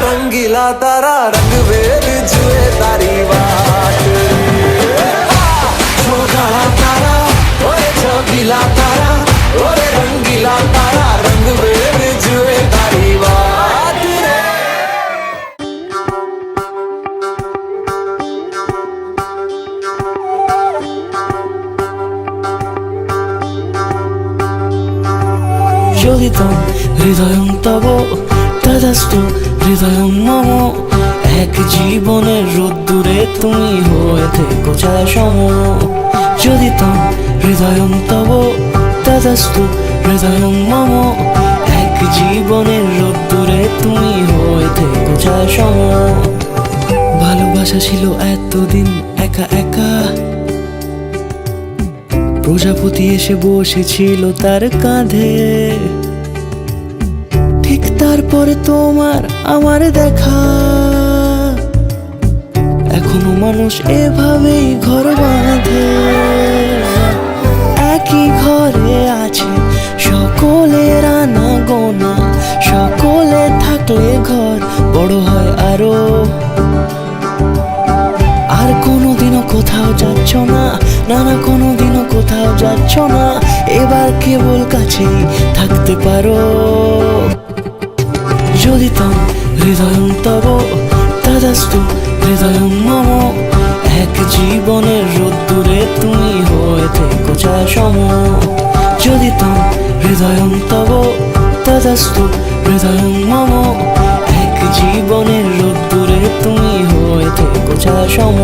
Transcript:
रंगीला तारा रंग वेद जुए तारी बाट जो काला तारा ओए चौकीला तारा ओरे रंगीला तारा रंग वेद जुए तारी बाट रे। যোগিতম হৃদয়ং তব তদাস্তু হৃদয়ং মম। এক জীবনের রোদ্দুরে তুমি হয়ে থেকো ছায়াসম। যোগিতম হৃদয়ং তব তদাস্তু হৃদয়ং মম। এক জীবনের রোদ্দুরে তুমি হয়ে থেকো ছায়াসম। ভালোবাসা ছিল এতদিন একা একা, প্রজাপতি এসে বসেছিল তার কাঁধে। ঠিক তারপরে তোমার আমার দেখা, এখনো মানুষ এভাবেই ঘর বাঁধে। একই ঘরে আছে সকলের আনা গোনা, সকলে থাকলে ঘর বড় হয় আরো। আর কোনোদিনও কোথাও যাচ্ছ না, না না কোনোদিনও কোথাও যাচ্ছ না, এবার কেবল কাছেই থাকতে পারো। যোগিতম হৃদয়ং তব তদাস্তু হৃদয়ং মম। এক জীবনের রোদ্দুরে তুমি হয়ে থেকো ছায়াসম। যোগিতম হৃদয়ং তব তদাস্তু হৃদয়ং মম। এক জীবনের রোদ্দুরে তুমি হয়ে থেকো ছায়াসম।